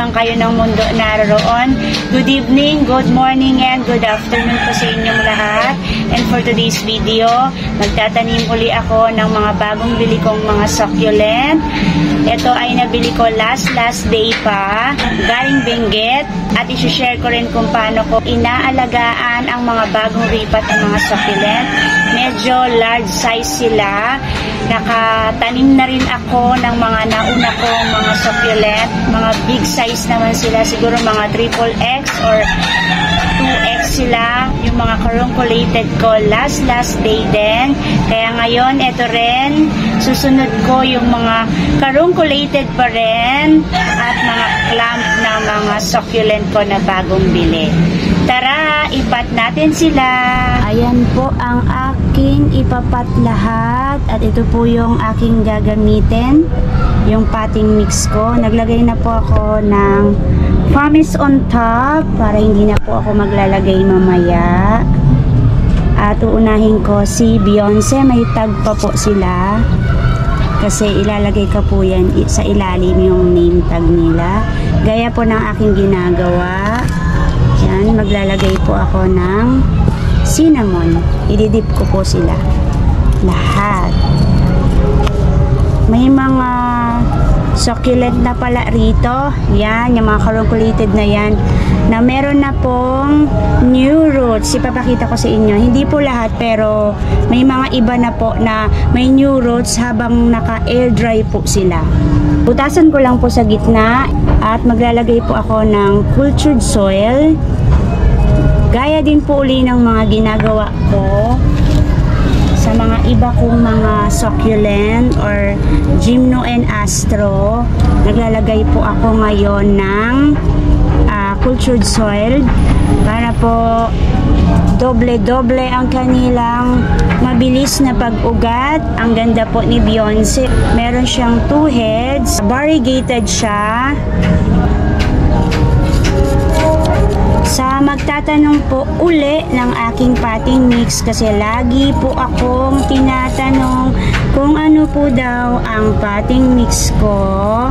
man kayo ng mundo naroon. Good evening, good morning, and good afternoon po sa inyong lahat. And for today's video, magtatanim uli ako ng mga bagong bili kong mga succulent. Ito ay nabili ko last day pa, galing Benguet. At isi-share ko rin kung paano ko inaalagaan ang mga bagong ripat ng mga succulent. Medyo large size sila. Nakatanim na rin ako ng mga nauna kong mga succulent. Mga big size naman sila. Siguro mga XXX or 2X sila. Yung mga carunculated ko last day din. Kaya ngayon, ito rin. Susunod ko yung mga carunculated pa rin. At mga clamp na mga succulent ko na bagong bili. Tara, ipat natin sila. Ayan po ang aking ipapat lahat. At ito po yung aking gagamitin. Yung potting mix ko. Naglagay na po ako ng pumice on top para hindi na po ako maglalagay mamaya. At uunahin ko si Beyonce. May tag pa po sila. Kasi ilalagay ka po yan sa ilalim yung name tag nila. Gaya po ng aking ginagawa. Yan, maglalagay po ako ng cinnamon. Ididip ko po sila. Lahat. May mga succulent na pala rito. Yan, yung mga carunculated na yan. Na meron na pong new roots. Ipapakita ko sa inyo. Hindi po lahat pero may mga iba na po na may new roots habang naka-air dry po sila. Butasan ko lang po sa gitna at maglalagay po ako ng cultured soil. Gaya din po uli ng mga ginagawa ko sa mga iba kong mga succulent or gymno and astro. Naglalagay po ako ngayon ng cultured soil para po doble-doble ang kanilang mabilis na pag-ugat. Ang ganda po ni Beyonce. Meron siyang 2 heads. Variegated siya. Sa magtatanong po uli ng aking potting mix kasi lagi po akong tinatanong kung ano po daw ang potting mix ko.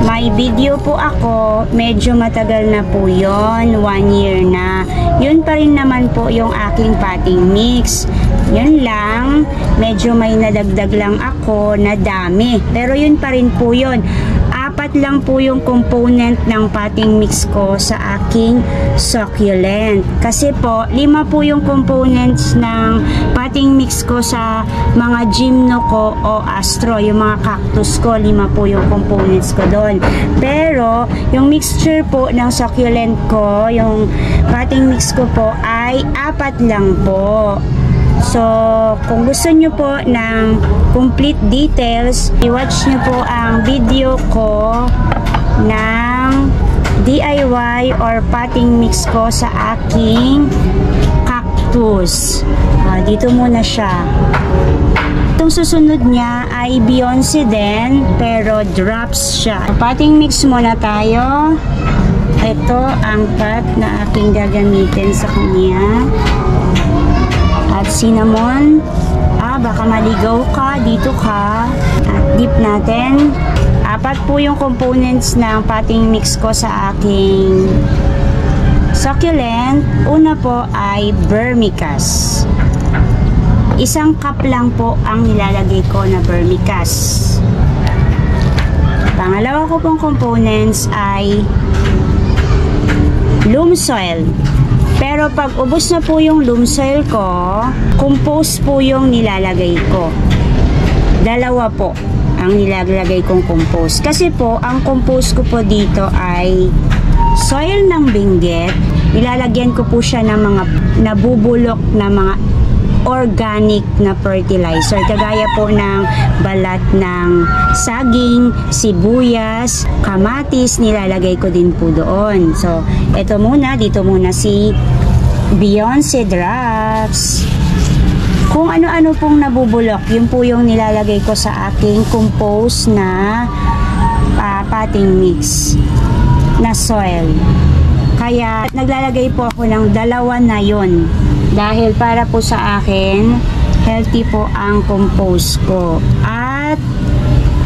May video po ako, medyo matagal na po yon, 1 year na. Yun pa rin naman po yung aking potting mix. Yun lang, medyo may nadagdag lang ako na dami. Pero yun pa rin po yun. 4 lang po yung component ng potting mix ko sa aking succulent. Kasi po, 5 po yung components ng potting mix ko sa mga gymno ko o astro. Yung mga cactus ko, 5 po yung components ko doon. Pero, yung mixture po ng succulent ko, yung potting mix ko po ay 4 lang po. So, kung gusto nyo po ng complete details, i-watch nyo po ang video ko ng DIY or potting mix ko sa aking cactus. Dito muna siya. Itong susunod niya ay Beyonce din, pero drops siya. Potting mix muna tayo. Ito ang pot na aking gagamitin sa kanya. At cinnamon. Baka maligaw ka, dito ka. At dip natin. 4 po yung components ng potting mix ko sa aking succulent. Una po ay vermicast. 1 cup lang po ang nilalagay ko na vermicast. Pangalawa ko pong components ay loam soil. Pero pag ubos na po yung loam soil ko, compost po yung nilalagay ko. 2 po ang nilalagay kong compost. Kasi po, ang compost ko po dito ay soil ng Benguet. Nilalagyan ko po siya ng mga nabubulok na mga organic na fertilizer. Kagaya po ng balat ng saging, sibuyas, kamatis, nilalagay ko din po doon. So, ito muna, dito muna si Beyonce drops. Kung ano-ano pong nabubulok, yun po yung nilalagay ko sa aking compost na potting mix na soil. Kaya naglalagay po ako ng 2 na yun. Dahil para po sa akin, healthy po ang compost ko. At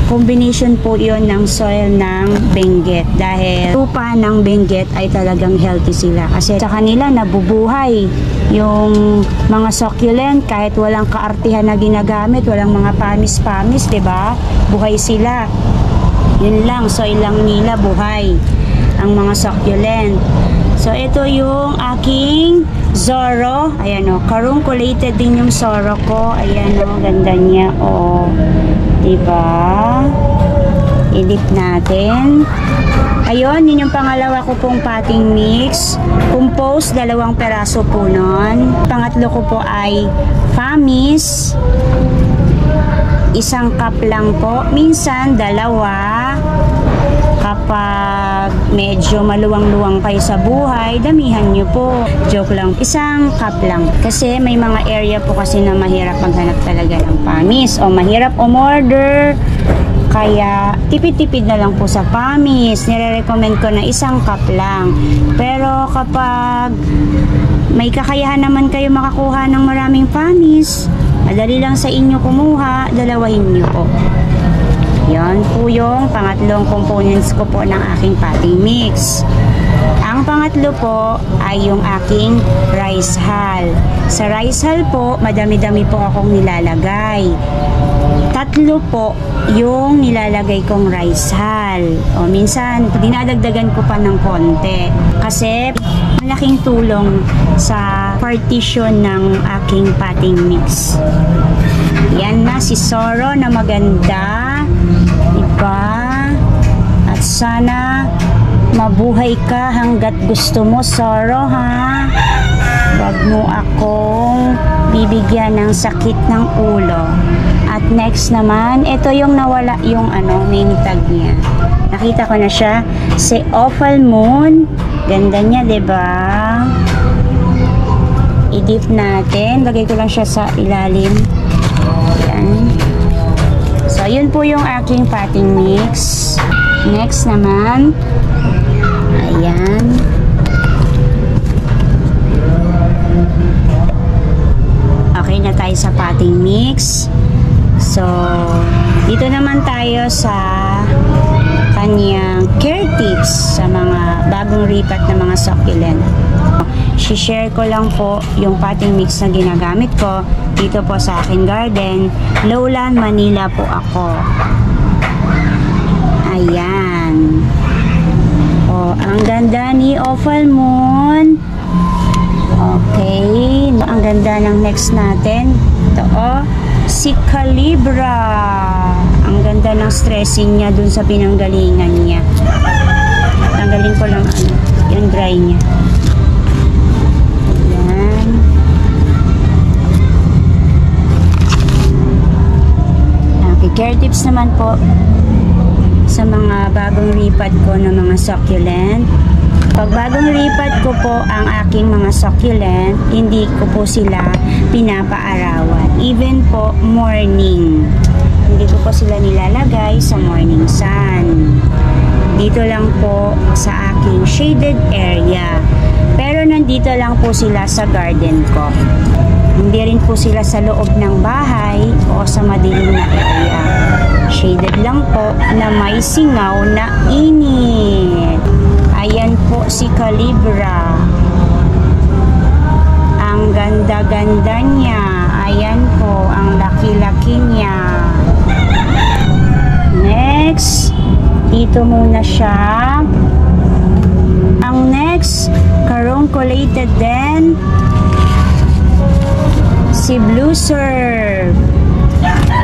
combination po yon ng soil ng Benguet. Dahil lupa ng Benguet ay talagang healthy sila. Kasi sa kanila nabubuhay yung mga succulent kahit walang kaartihan na ginagamit, walang mga pamis-pamis, 'di ba? Buhay sila. Yun lang, soil lang nila buhay ang mga succulent. So ito yung aking Zorro. Ayan o, carunculated din yung Zorro ko. Ayan o, ganda niya o. Diba? I-dip natin. Ayun, yun yung pangalawa ko pong potting mix. Compost, 2 peraso po nun. Pangatlo ko po ay Famis. 1 cup lang po. Minsan, 2. Kapag medyo maluwang-luwang kayo sa buhay, damihan nyo po. Joke lang. 1 cup lang. Kasi may mga area po kasi na mahirap maghanap talaga ng Famis. O mahirap umorder. Kaya, tipid-tipid na lang po sa Famis. Nire-recommend ko na 1 cup lang. Pero kapag may kakayahan naman kayo makakuha ng maraming Famis, madali lang sa inyo kumuha, dalawahin nyo po. Yan po yung pangatlong components ko po ng aking potting mix. Ang pangatlo po ay yung aking rice hull. Sa rice hull po, madami-dami po akong nilalagay. 3 po yung nilalagay kong rice hull. O minsan, dinadagdagan ko pa ng konti. Kasi malaking tulong sa partition ng aking potting mix. Yan na si Zorro na maganda. Diba? At sana mabuhay ka hanggat gusto mo, Zorro, ha? Wag mo akong bibigyan ng sakit ng ulo. At next naman, ito yung nawala yung name tag niya. Nakita ko na siya. Si Opal Moon. Ganda niya, diba? I-dip natin. Lagay ko lang siya sa ilalim. Yan. So, yun po yung aking potting mix. Next naman, ayan. Okay na tayo sa potting mix. So, dito naman tayo sa kanyang care tips sa mga bagong ripat na mga succulent. I-share ko lang po yung potting mix na ginagamit ko dito po sa aking garden. Lowland, Manila po ako. Ayan. O, ang ganda ni Opal Moon. Okay. Ang ganda ng next natin. Ito si Calibra. Ang ganda ng stressing niya dun sa pinanggalingan niya. Tanggalin ko lang yung dry niya. Care tips naman po sa mga bagong ripat ko ng mga succulent. Pag bagong ripat ko po ang aking mga succulent, hindi ko po sila pinapaarawan. Even po morning. Hindi ko po sila nilalagay sa morning sun. Dito lang po sa aking shaded area. Pero nandito lang po sila sa garden ko. Hindi rin po sila sa loob ng bahay o sa madilim na area. Shaded lang po na may singaw na init. Ayan po si Calibra. Ang ganda-ganda niya. Ayan po, ang laki-laki niya. Next, dito muna siya. Ang next, carunculated din. Si Blue Surf.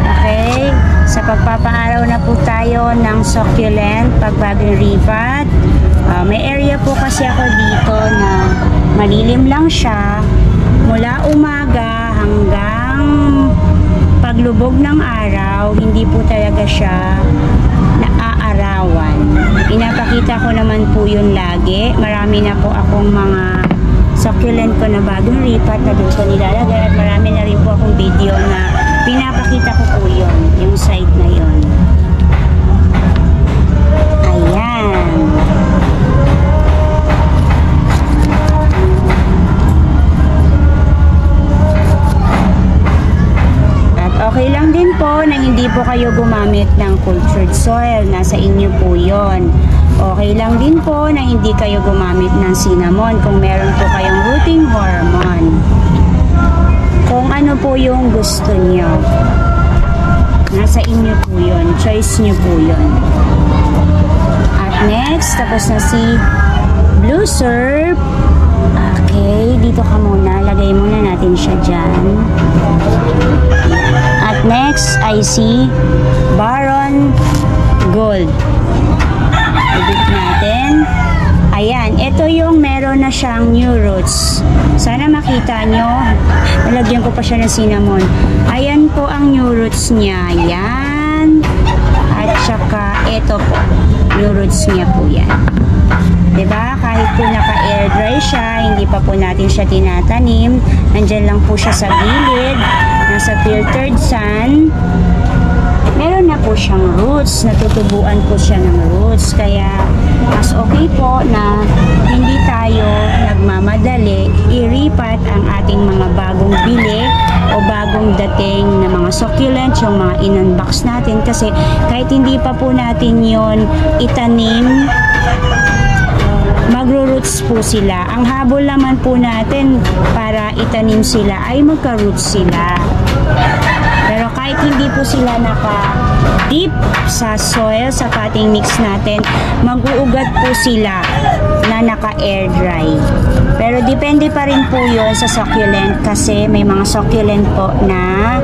Okay? Sa pagpapaaraw na po tayo ng succulent pag bagong ripat. May area po kasi ako dito na malilim lang siya. Mula umaga hanggang paglubog ng araw, hindi po talaga siya naaarawan. Pinapakita ko naman po yun lagi. Marami na po akong mga succulent ko na bagong ripat na doon ko nilalagay at marami na rin po akong video na pinapakita ko po yun, yung side na yun. Ayan. At okay lang din po na hindi po kayo gumamit ng cultured soil, nasa inyo po yon. Okay lang din po na hindi kayo gumamit ng cinnamon kung meron po kayong rooting hormone. Kung ano po yung gusto nyo, nasa inyo po yun, choice nyo po yun. At next, tapos na si Blue Surf. Okay, dito ka muna. Lagay muna natin siya dyan. At next, I see Baron Gold. Edit natin. Ayan, ito yung meron na siyang new roots. Sana makita nyo. Nalagyan ko pa siya ng cinnamon. Ayan po ang new roots niya. Ayan. At saka, ito po. New roots niya po yan. Diba? Kahit po naka-air dry siya, hindi pa po natin siya tinatanim. Nandyan lang po siya sa gilid. Nasa filtered sun. Meron na po siyang roots. Natutubuan po siya ng roots. Kaya, mas okay po na hindi tayo nagmamadali iripat ang ating mga bagong bili o bagong dating na mga succulent, yung mga in-unbox natin. Kasi, kahit hindi pa po natin yon itanim, magro-roots po sila. Ang habol naman po natin para itanim sila ay magka-roots sila. Pero kahit hindi po sila naka-deep sa soil, sa potting mix natin, mag-uugat po sila na naka-air dry. Pero depende pa rin po yun sa succulent kasi may mga succulent po na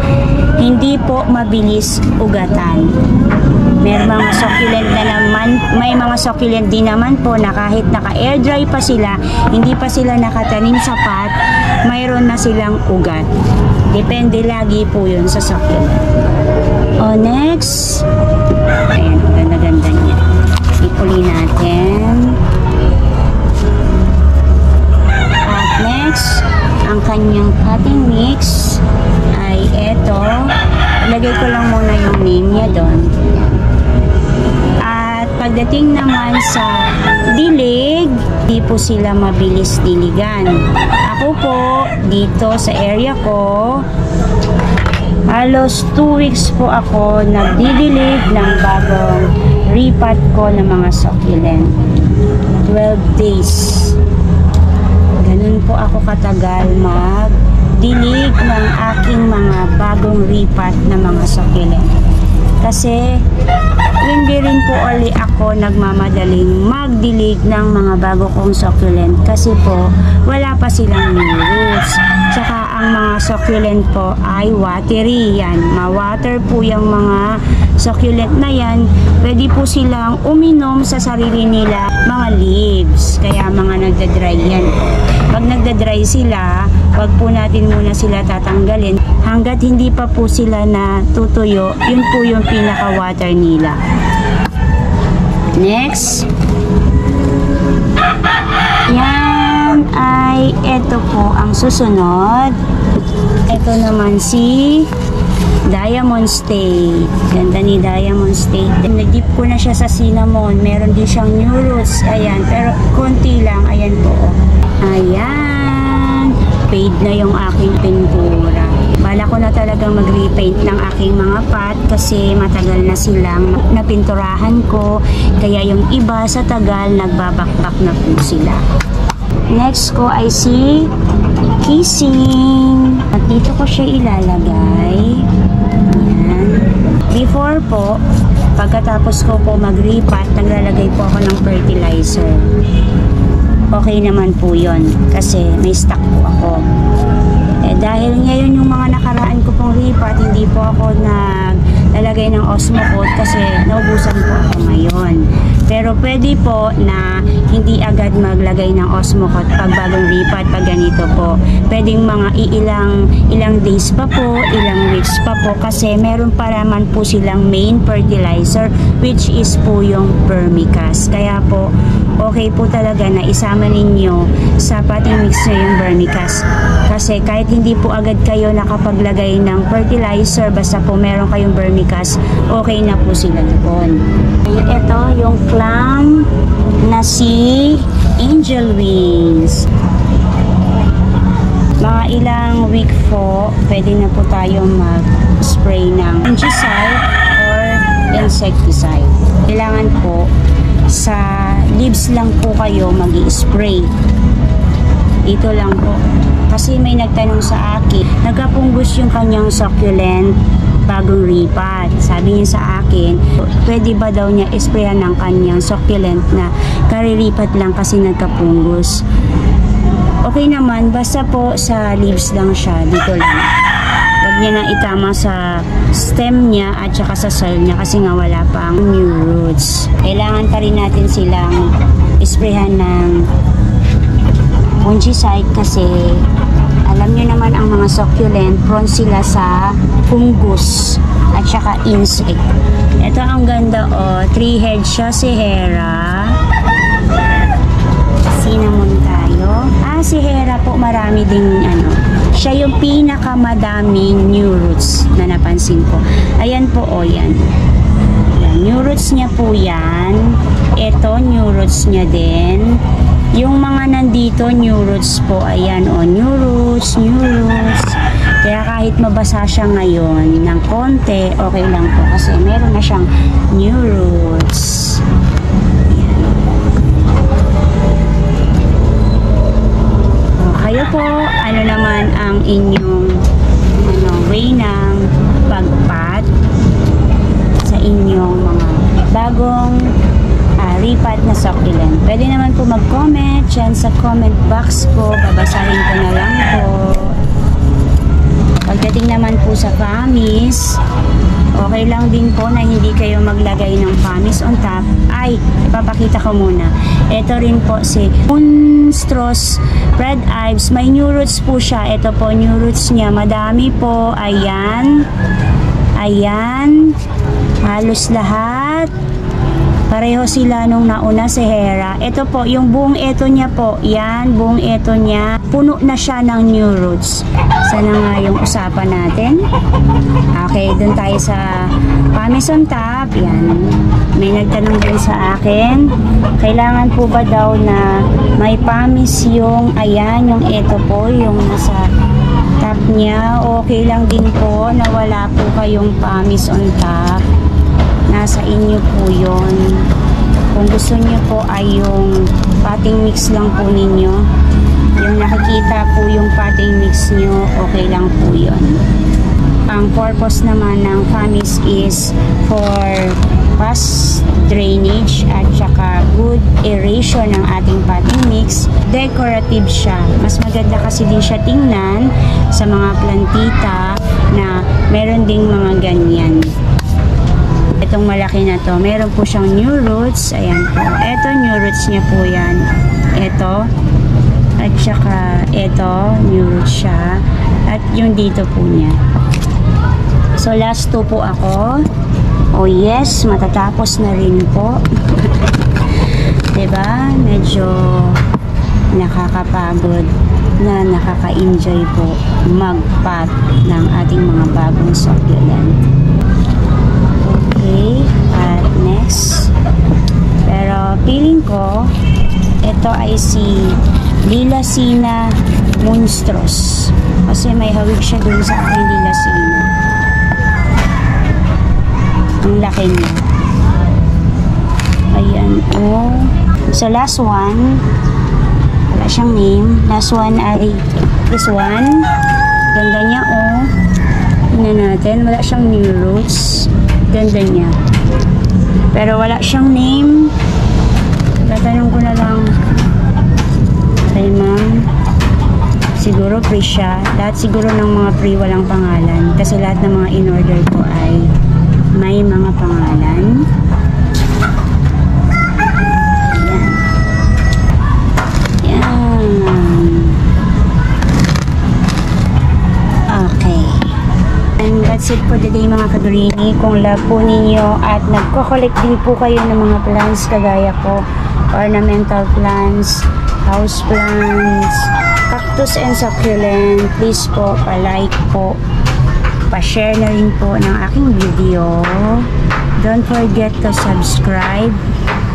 hindi po mabilis ugatan. May mga succulent na naman, may mga succulent din naman po na kahit naka-air dry pa sila, hindi pa sila nakatanim sa pot, mayroon na silang ugat. Depende lagi po yun sa succulent. O next, ayan, ganda-ganda niya. Ipuli natin. At next, ang kanyang potting mix ay eto. Lagay ko lang muna yung name niya doon. Pagdating naman sa dilig, di po sila mabilis diligan. Ako po, dito sa area ko, halos 2 weeks po ako nagdidilig ng bagong repot ko ng mga succulent. 12 days. Ganun po ako katagal magdilig ng aking mga bagong repot na mga succulent. Kasi hindi rin po ulit ako nagmamadaling magdilig ng mga bago kong succulent kasi po wala pa silang new roots. Tsaka ang mga succulent po ay watery yan. Ma-water po yung mga succulent na yan. Pwede po silang uminom sa sarili nila mga leaves. Kaya mga nagda-dry yan. Pag nagda-dry sila, wag po natin muna sila tatanggalin. Hanggat hindi pa po sila natutuyo, yun po yung pinaka-water nila. Next. Yan ay ito po ang susunod. Ito naman si Diamond State. Ganda ni Diamond State. Nag-dip ko na siya sa cinnamon. Meron din siyang new roots. Ayan. Pero konti lang. Ayan po. Ayan. Fade na yung aking pintura. Bala ko na talagang mag-repaint ng aking mga pot kasi matagal na silang napinturahan ko. Kaya yung iba sa tagal nagbabakbak na po sila. Next ko ay si Kissing. At dito ko siya ilalagay. Ayan. Before po, pagkatapos ko po mag-repot, naglalagay po ako ng fertilizer. Okay naman po yun kasi may stock po ako. Dahil ngayon yung mga nakaraan ko pong repot, hindi po ako naglalagay ng Osmocote kasi naubusan po ako ngayon. Pero pwede po na hindi agad maglagay ng Osmocote pag bagong repot, pag ganito po. Pwedeng mga ilang days pa po, ilang weeks pa po kasi meron pa naman po silang main fertilizer which is po yung vermicast. Kaya po okay po talaga na isama ninyo sa potting mix nyo yung vermicast. Kasi kahit hindi po agad kayo nakapaglagay ng fertilizer, basta po meron kayong vermicast, okay na po sila doon. Ito yung clam na si Angel Wings. Mga ilang week po, pwede na po tayo mag-spray ng fungicide insecticide. Kailangan po sa leaves lang po kayo mag-i-spray. Ito lang po. Kasi may nagtanong sa akin, nagkapunggos yung kanyang succulent bagong ripat. Sabi niya sa akin, pwede ba daw niya isprayan ng kanyang succulent na kariripat lang kasi nagkapunggos. Okay naman, basta po sa leaves lang siya, dito lang. Huwag niya na itama sa stem niya at saka sa soil niya kasi nga wala pang new roots. Kailangan pa rin natin silang isprayan ng fungicide kasi alam niyo naman ang mga succulent, prone sila sa fungus at saka insect. Ito ang ganda oh, 3-head siya si Hera. Cinnamon tayo. Si Hera po marami ding siya yung pinakamadaming new roots na napansin ko. Ayan po oh, yan. New roots niya po yan. Ito new roots niya din. Yung mga nandito new roots po, ayan oh, new roots. Kaya kahit mabasa siya ngayon ng konti, okay lang po kasi meron na siyang new roots. Kayo po, ano naman ang inyong way ng pagpat sa inyong mga bagong ripat na succulent. Pwede naman po mag-comment dyan sa comment box ko. Babasahin ko na lang po. Pagdating naman po sa pamis, okay lang din po na hindi kayo maglagay ng pamis on top. Ay, ipapakita ko muna. Ito rin po si Monstrous Red Ives. May new roots po siya. Ito po new roots niya. Madami po. Ayan. Ayan. Halos lahat. Pareho sila nung nauna si Hera. Ito po, yung buong eto niya po. Yan, buong eto niya. Puno na siya ng new roots. Sana nga yung usapan natin. Okay, dun tayo sa pamis on top. Yan. May nagtanong din sa akin. Kailangan po ba daw na may pamis yung, ayan, yung eto po, yung nasa top niya. Okay lang din po na wala po kayong pamis on top. Nasa inyo po yun. Kung gusto nyo po ay yung potting mix lang po ninyo, yung nakikita po yung potting mix nyo, okay lang po yun. Ang purpose naman ng pamis is for fast drainage at saka good aeration ng ating potting mix. Decorative siya. Mas maganda kasi din siya tingnan sa mga plantita na meron ding mga ganyan. Itong malaki na to, meron po siyang new roots. Ayan po. Ito, new roots niya po yan. Ito. At saka, ito, new roots siya. At yung dito po niya. So, last two po ako. Oh yes, matatapos na rin po. Diba? Medyo nakakapagod na nakaka-enjoy po mag-pot ng ating mga bagong succulent. Okay, at next, pero feeling ko ito ay si Lilacina Monstrous kasi may hawig siya dun sa aking Lilacina. Ang laki niya. Ayan, oh. So last one, wala siyang name. Last one ay this one. Ganda niya, oh. Tingnan natin, wala siyang new roots. Ganda niya. Pero wala siyang name. Tatanong ko na lang kay ma'am. Siguro free siya. Lahat siguro ng mga free walang pangalan. Kasi lahat ng mga in-order ko ay may mga pangalan. Yan. Okay. And that's it for today mga kadurini. Kung love po ninyo at nagko-collect din po kayo ng mga plants kagaya ko, ornamental plants, house plants, cactus and succulent, please po pa-like po, pa-share na rin po ng aking video. Don't forget to subscribe.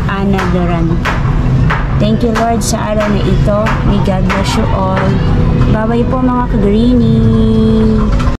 Ana Duran. Thank you Lord sa araw na ito. May God bless you all. Bye-bye po mga kadurini.